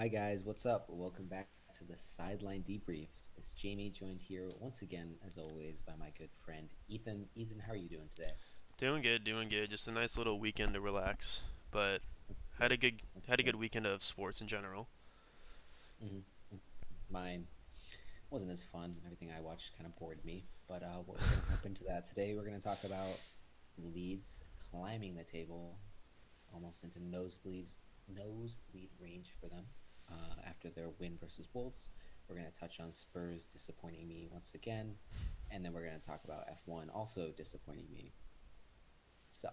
Hi guys, what's up? Welcome back to the Sideline Debrief. It's Jamie joined here once again, as always, by my good friend Ethan. Ethan, how are you doing today? Doing good, doing good. Just a nice little weekend to relax, but That's had good. a good That's had a good. good weekend of sports in general. hmm Mine wasn't as fun. Everything I watched kind of bored me. But we're going to hop into that today. We're going to talk about Leeds climbing the table, almost into nosebleed range for them after their win versus Wolves. We're going to touch on Spurs disappointing me once again, and then we're going to talk about F1 also disappointing me. So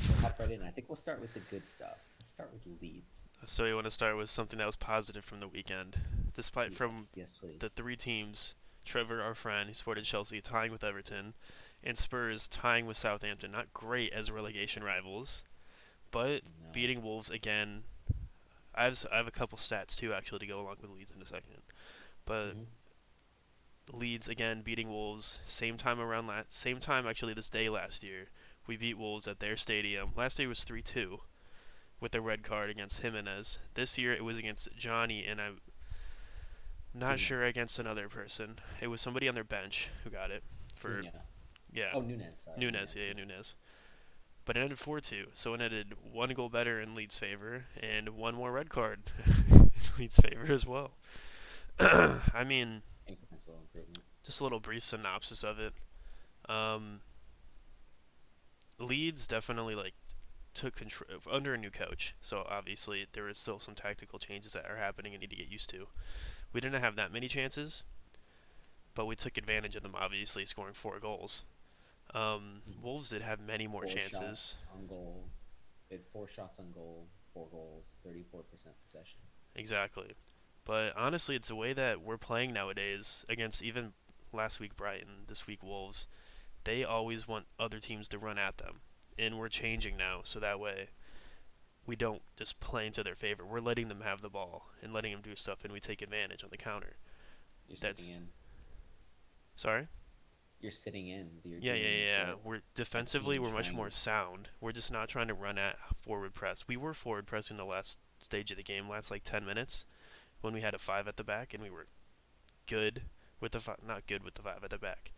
we'll hop right in. I think we'll start with the good stuff. Let's start with Leeds. So we want to start with something that was positive from the weekend. Despite from Yes, yes, the please. three teams, Trevor, our friend, who supported Chelsea, tying with Everton, and Spurs tying with Southampton. Not great as relegation rivals, but No. beating Wolves again. I have a couple stats too actually to go along with Leeds in a second. But hmm Leeds again beating Wolves same time actually this day last year. We beat Wolves at their stadium. Last year was 3-2 with the red card against Jimenez. This year it was against Johnny and I'm not Cunha. sure against another person. It was somebody on their bench who got it for Cunha. yeah, Oh, Nunes. Sorry, Nunes, Nunes. yeah, Nunes. Nunes. But it ended 4-2, so it ended one goal better in Leeds' favor and one more red card in Leeds' favor as well. I mean, Incremental improvement. just a little brief synopsis of it. Um, Leeds definitely took control under a new coach. So obviously there is still some tactical changes that are happening and need to get used to. We didn't have that many chances, but we took advantage of them. Obviously, scoring 4 goals. Mhm. Wolves did have many more Four chances. shots on goal. They had 4 shots on goal, 4 goals, 34% possession. Exactly. But honestly, it's the way that we're playing nowadays against even last week Brighton, this week Wolves. They always want other teams to run at them. And we're changing now so that way we don't just play into their favor. We're letting them have the ball and letting them do stuff, and we take advantage on the counter. You're sitting That's in. sorry. You're sitting in. You're Yeah, yeah, doing yeah. what We're a defensively team we're much trying more to. sound. We're just not trying to run at forward press. We were forward pressing the last stage of the game, last like 10 minutes when we had a five at the back, and we were good with the five, not good with the five at the back,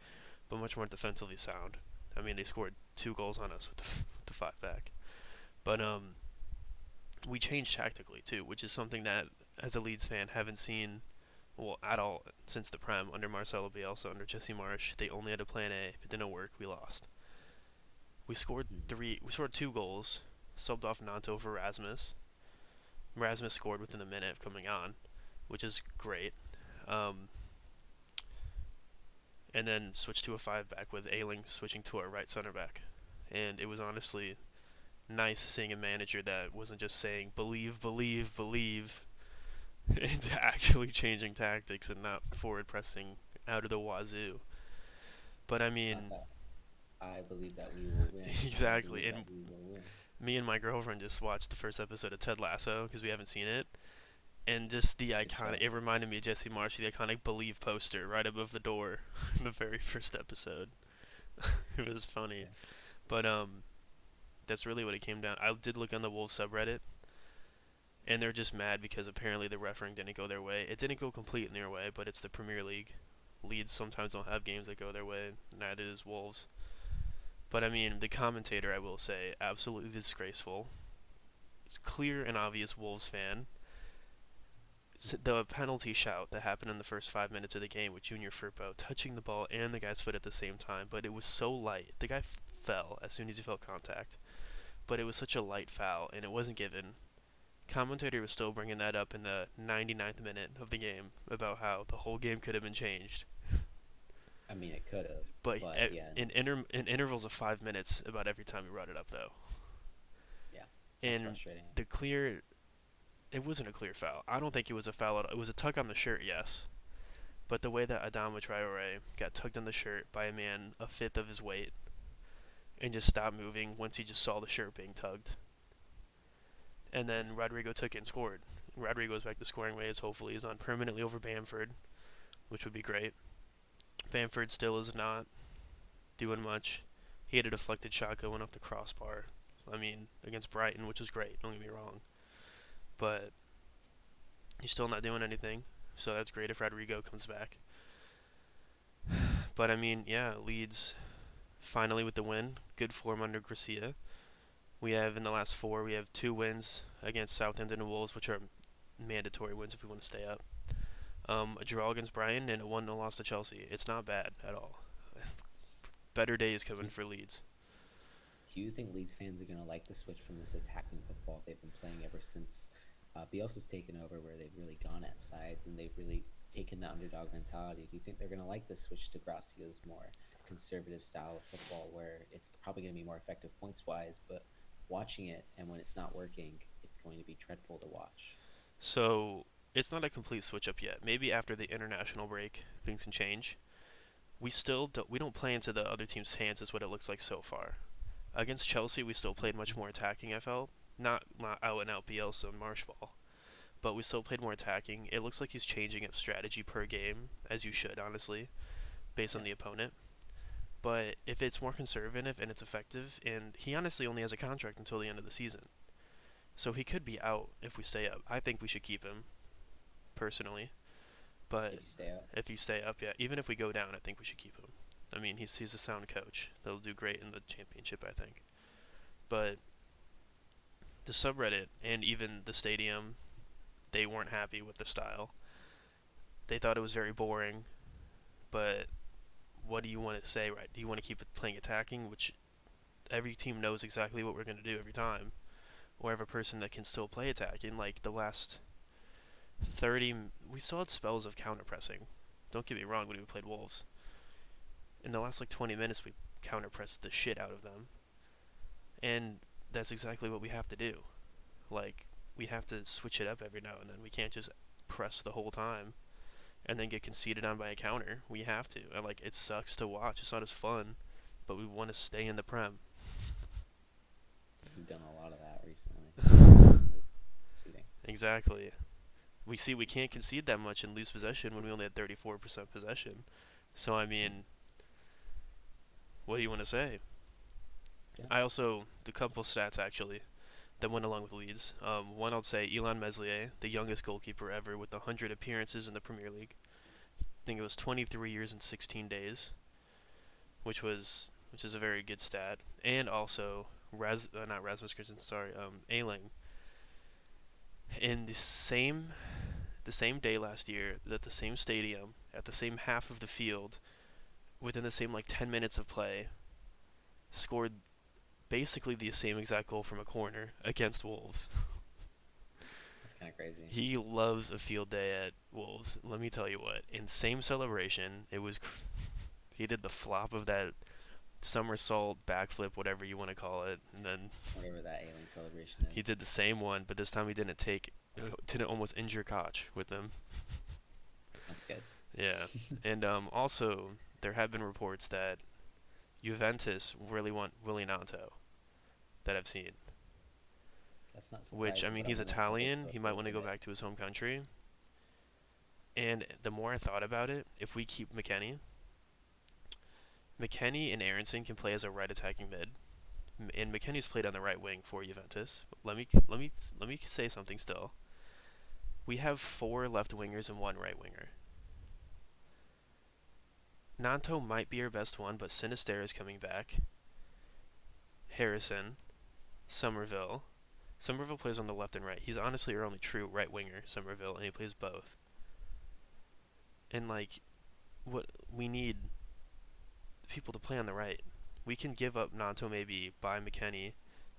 but much more defensively sound. I mean, they scored 2 goals on us with the five back, but we changed tactically too, which is something that as a Leeds fan haven't seen well at all since the Prem under Marcelo Bielsa under Jesse Marsh. They only had a plan A. If it didn't work, we lost. We scored Mhm. three. We scored 2 goals. Subbed off Nanto for Rasmus. Rasmus scored within a minute of coming on, which is great. Um, and then switched to a five back with Ailing switching to our right center back. And it was honestly nice seeing a manager that wasn't just saying believe, believe, believe, into actually changing tactics and not forward pressing out of the wazoo. But I Not mean, that I believe that we will win. I exactly. believe that And we will win. me and my girlfriend just watched the first episode of Ted Lasso because we haven't seen it, and just the Good iconic. show. It reminded me of Jesse Marsh, the iconic "Believe" poster right above the door in the very first episode. It was funny, Yeah. but that's really what it came down. I did look on the Wolves subreddit, and they're just mad because apparently the refereeing didn't go their way. It didn't go complete in their way, but it's the Premier League. Leeds sometimes don't have games that go their way. Neither does Wolves. But I mean, the commentator, I will say, absolutely disgraceful. It's clear and obvious Wolves fan. The penalty shout that happened in the first 5 minutes of the game with Junior Firpo touching the ball and the guy's foot at the same time, but it was so light. The guy fell as soon as he felt contact, but it was such a light foul and it wasn't given. Commentator was still bringing that up in the 99th minute of the game about how the whole game could have been changed. I mean, it could have, But but yeah, in intervals of 5 minutes, about every time he brought it up, though. yeah, it's And frustrating. the clear, it wasn't a clear foul. I don't think it was a foul at all. It was a tug on the shirt, yes. But the way that Adama Traore got tugged on the shirt by a man a fifth of his weight and just stopped moving once he just saw the shirt being tugged. And Yeah. then Rodrigo took it and scored. Rodrigo's back to scoring ways. Hopefully, he's on permanently over Bamford, which would be great. Bamford still is not doing much. He had a deflected shot going off the crossbar. I mean, against Brighton, which was great. Don't get me wrong, but He's still not doing anything, so that's great if Rodrigo comes back. But I mean, yeah, Leeds finally with the win. Good form under Gracia. We have in the last four, we have two wins against Southampton and Wolves, which are mandatory wins if we want to stay up. A draw against Brighton and a 1-0 loss to Chelsea. It's not bad at all. Better days Do coming you, for Leeds. do you think Leeds fans are going to like the switch from this attacking football they've been playing ever since Bielsa's taken over, where they've really gone at sides and they've really taken the underdog mentality? Do you think they're going to like the switch to Gracia's more conservative style of football, where it's probably going to be more effective points wise, but watching it and when it's not working, it's going to be dreadful to watch? So it's not a complete switch up yet. Maybe after the international break, things can change. We don't play into the other team's hands, is what it looks like so far. Against Chelsea, we still played much more attacking. I felt not out and out Bielsa and Marshball, but we still played more attacking. It looks like he's changing up strategy per game, as you should honestly, based on Yeah, the opponent. But if it's more conservative and it's effective, and he honestly only has a contract until the end of the season, so he could be out if we stay up. I think we should keep him personally, but if you stay up. if you stay up, yeah, even if we go down, I think we should keep him. I mean, he's a sound coach. He'll do great in the championship, I think. But the subreddit and even the stadium, they weren't happy with the style. They thought it was very boring. But what do you want to say, right? Do you want to keep it playing attacking, which every team knows exactly what we're going to do every time, or have a person that can still play attacking? Like the last 30, we still had spells of counter pressing. Don't get me wrong, when we played Wolves, in the last like 20 minutes, we counter pressed the shit out of them, and that's exactly what we have to do. Like we have to switch it up every now and then. We can't just press the whole time and then get conceded on by a counter. We have to. And like it sucks to watch. It's not as fun, but we want to stay in the prem. We've done a lot of that recently. Seating. Exactly. We see we can't concede that much and lose possession when we only had 34% possession. So I mean, what do you want to say? Yeah. I also the couple stats actually that went along with Leeds. One I'll say Elon Meslier, the youngest goalkeeper ever with 100 appearances in the Premier League. I think it was 23 years and 16 days, which is a very good stat. And also not Rasmus Christensen, sorry, Ailing. In the same day last year, at the same stadium, at the same half of the field, within the same like 10 minutes of play, scored basically the same exact goal from a corner against Wolves. That's kind of crazy. He loves a field day at Wolves. Let me tell you what. In same celebration, he did the flop of that somersault, backflip, whatever you want to call it, and then Whatever that alien celebration he is. did the same one, but this time he didn't almost injure Koch with him. That's good. Yeah, and also there have been reports that Juventus really want Willie Nanto that I've seen. That's not Which I surprising, mean, but I he's don't know how they'd Italian. go He might forward want to with go it. back to his home country. And the more I thought about it, if we keep McKennie and Aronson can play as a right attacking mid, and McKennie's played on the right wing for Juventus. Let me say something still. We have four left wingers and one right winger. Nanto might be our best one, but Sinisterra is coming back. Harrison, Somerville. Somerville plays on the left and right. He's honestly our only true right winger, Somerville, and he plays both. And like, what we need people to play on the right. We can give up Nanto maybe, buy McKennie,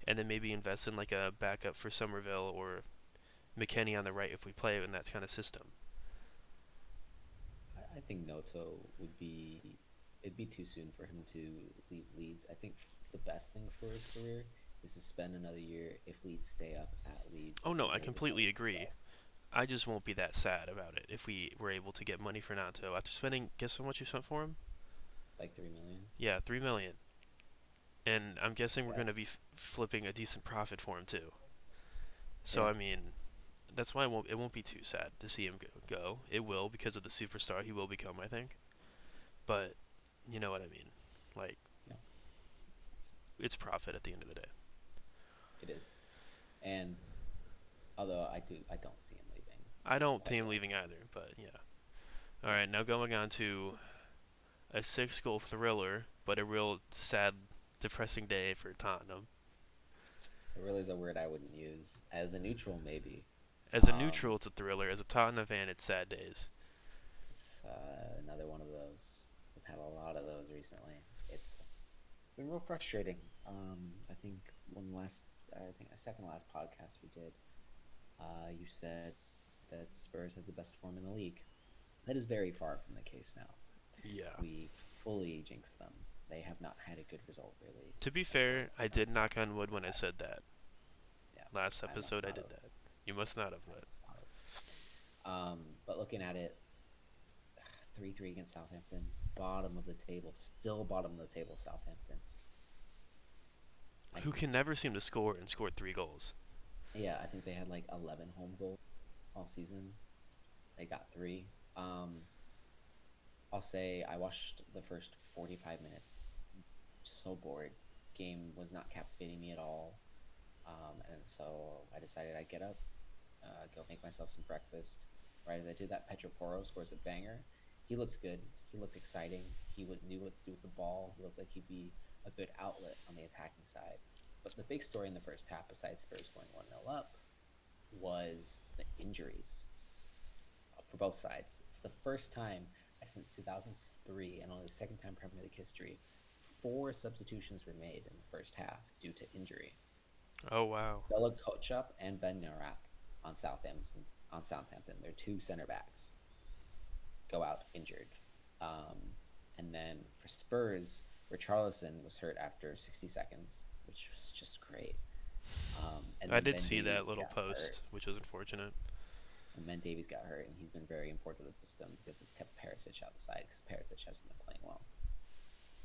and then maybe invest in like a backup for Somerville or McKennie on the right if we play in that kind of system. I think Noto would be. It'd be too soon for him to leave Leeds. I think the best thing for his career is to spend another year if Leeds stay up at Leeds Oh no, and I really completely develop agree. himself. I just won't be that sad about it if we were able to get money for Nanto after spending. Guess how much you spent for him? Like 3 million. Yeah, 3 million. And I'm guessing we're Yeah, going to be flipping a decent profit for him too. So yeah, I mean, that's why it won't be too sad to see him go. It will because of the superstar he will become, I think. But you know what I mean. Like yeah. it's profit at the end of the day. It is. And although I don't see him leaving. I don't Like, think I'm leaving either, but yeah. All right, now going on to a six-goal thriller, but a real sad, depressing day for Tottenham. thriller is a word I wouldn't use. As a neutral, maybe. As a Um, neutral, it's a thriller. As a Tottenham fan, it's sad days. it's another one of those. We've had a lot of those recently. It's been real frustrating. I think I think a second last podcast we did, you said that Spurs have the best form in the league. That is very far from the case now. Yeah. We fully jinxed them. They have not had a good result really To be for fair, I did knock on since the wood when I start. said that. Yeah, Last I must episode, I not did have. that. You must not have, I but must not have. But looking at it, 3-3 against Southampton, bottom of the table, still bottom of the table. Southampton. I who think, can never seem to score and scored 3 goals. yeah, I think they had like 11 home goals all season. They got three. Um, I'll say I watched the first 45 minutes. So bored. Game was not captivating me at all. And so I decided I'd get up, go make myself some breakfast. Right as I did that, Petro Porro scores a banger. He looked good. He looked exciting. Knew what to do with the ball. He looked like he'd be a good outlet on the attacking side. But the big story in the first half, besides Spurs going 1-0 up, was the injuries for both sides. It's the first time since 2003 and only the second time in Premier League history, four substitutions were made in the first half due to injury. Oh, wow. Bella Kotchup and Ben Narak on Southampton. On Southampton, their two center backs go out injured. Um, and then for Spurs, Richarlison was hurt after 60 seconds, which was just great. And I then did Ben see that Davies little got hurt. post, which was unfortunate. And Ben Davies got hurt, and he's been very important to the system because it's kept Perisic outside because Perisic hasn't been playing well.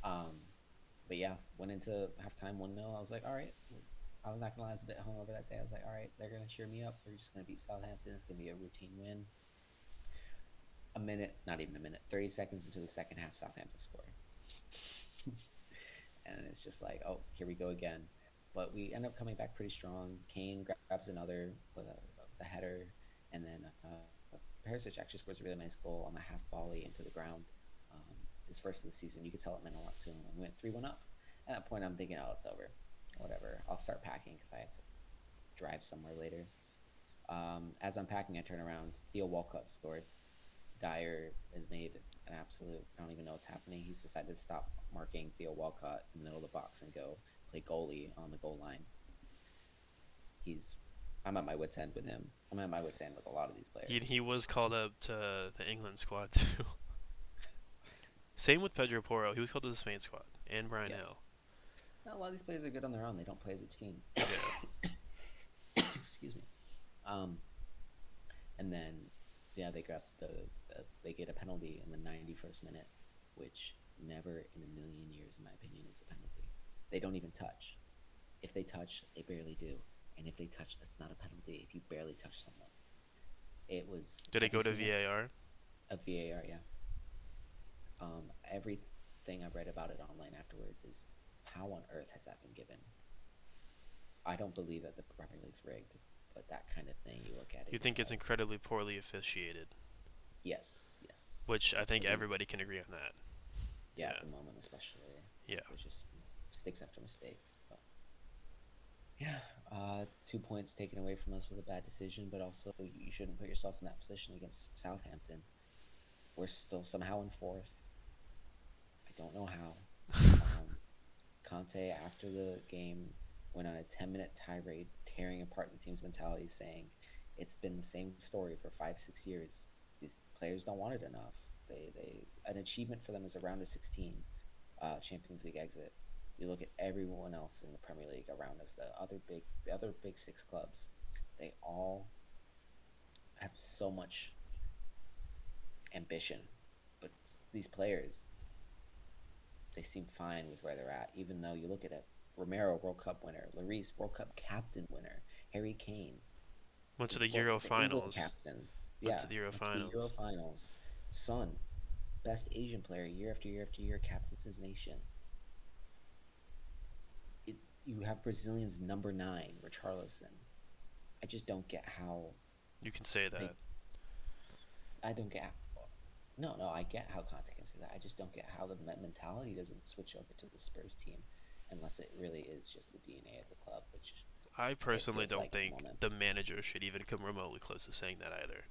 Um, but yeah, went into halftime 1-0. I was like, all right. I was not gonna lie, I was a bit hungover that day. I was like, all right, they're gonna cheer me up. We're just gonna beat Southampton. It's gonna be a routine win. A minute, not even a minute, 30 seconds into the second half, Southampton score. And it's just like, oh, here we go again. But we end up coming back pretty strong. Kane grabs another with a header, and then Perisic actually scores a really nice goal on the half volley into the ground. His first of the season. You could tell it meant a lot to him. We went 3-1 up. At that point, I'm thinking, oh, it's over. Whatever. I'll start packing because I had to drive somewhere later. As I'm packing, I turn around. Theo Walcott scored. Dyer has made an absolute. I don't even know what's happening. He's decided to stop marking Theo Walcott in the middle of the box and go play goalie on the goal line. He's. I'm at my wits' end with him. I'm at my wits' end with a lot of these players. He was called up to the England squad, too. Same with Pedro Porro. He was called to the Spain squad. And Brian Yes. Hill. Now, a lot of these players are good on their own. They don't play as a team. Yeah. Excuse me. Um, and then yeah, they get a penalty in the 91st minute, which never in a million years, in my opinion, is a penalty. They don't even touch. If they touch, they barely do, and if they touch, that's not a penalty. If you barely touch someone, it was Did it every go to single VAR? a VAR. Yeah. Everything I've read about it online afterwards is how on earth has that been given? I don't believe that the Premier League's rigged, but that kind of thing, you look at it, You you're think it's like, incredibly poorly officiated, yes, yes. which I think Maybe, everybody can agree on that. yeah, Yeah. at the moment, especially, Yeah. there's just mistakes after mistakes. But yeah, 2 points taken away from us with a bad decision, but also you shouldn't put yourself in that position against Southampton. We're still somehow in fourth. I don't know how. Um, Conte, after the game, went on a 10-minute tirade, tearing apart the team's mentality, saying it's been the same story for 5, 6 years. These players don't want it enough. They an achievement for them is a round of 16 Champions League exit. You look at everyone else in the Premier League around us, the other big six clubs, they all have so much ambition, but these players, they seem fine with where they're at. Even though you look at it, Romero World Cup winner, Lloris World Cup captain winner, Harry Kane, Went to the Euro the England finals. captain, Went yeah, to the Euro went to the Euro finals. finals. Son, best Asian player year after year after year, captains his nation. You have Brazilians number 9, Richarlison. I just don't get how You can say they that. I don't get. No, no, I get how Conte can say that. I just don't get how the mentality doesn't switch over to the Spurs team, unless it really is just the DNA of the club, which I it personally feels don't like at the think moment. the manager should even come remotely close to saying that either.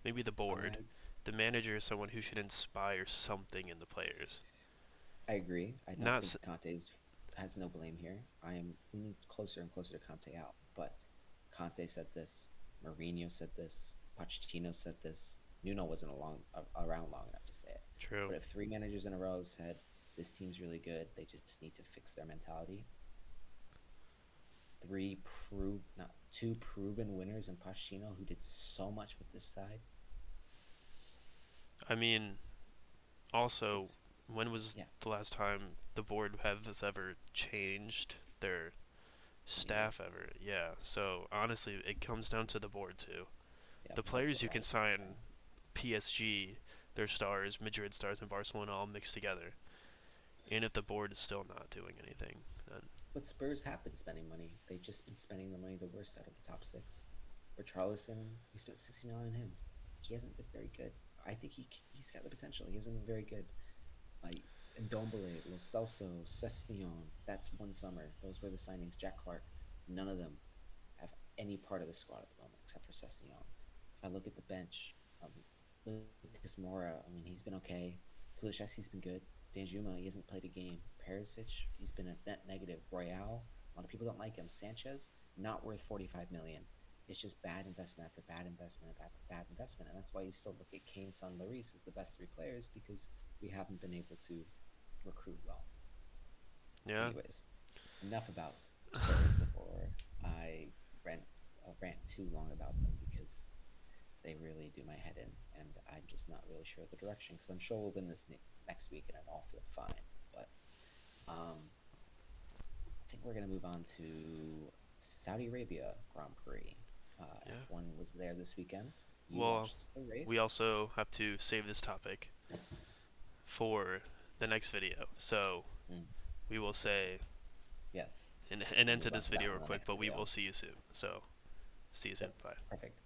Maybe the board. I The manager is someone who should inspire something in the players. I agree. I don't Not think Conte's has no blame here. I am leaning closer and closer to Conte out, but Conte said this, Mourinho said this, Pochettino said this. Nuno wasn't around long enough to say it. true. But if three managers in a row said this team's really good, they just need to fix their mentality. Not two proven winners in Pochettino who did so much with this side. I mean, also, It's when was yeah, the last time the board has ever changed their staff years. ever? Yeah. So honestly, it comes down to the board too. Yep, The that's players what a you lot can of people are sign, saying. PSG, their stars, Madrid stars, and Barcelona all mixed together. And if the board is still not doing anything, then But Spurs have been spending money. They've just been spending the money the worst out of the top six. For Charlison, we spent 60 million on him. He hasn't been very good. I think he's got the potential. He hasn't been very good. Like Ndombele, Lo Celso, Sessignon. That's one summer. Those were the signings. Jack Clark. None of them have any part of the squad at the moment except for Sessignon. I look at the bench. Um, Lucas Mora. I mean, he's been okay. Kuliszewski's been good. Danjuma, he hasn't played a game. Perisic, he's been a net negative. Royale, a lot of people don't like him. Sanchez, not worth 45 million. It's just bad investment after bad investment after bad investment, and that's why you still look at Kane, Son, Lloris as the best three players because we haven't been able to recruit well. yeah. Anyways, enough about Spurs before I rant rant too long about them because they really do my head in, and I'm just not really sure of the direction because I'm sure we'll win this next week and it'll all feel fine. But I think we're gonna move on to Saudi Arabia Grand Prix. Yeah. F1 was there this weekend. You Well, watched the we race? also have to save this topic for the next video. So Mm, we will say yes, an we'll end to move on this to that video one real in the quick, next but we video. will see you soon. So see you soon. Yep, Bye. perfect.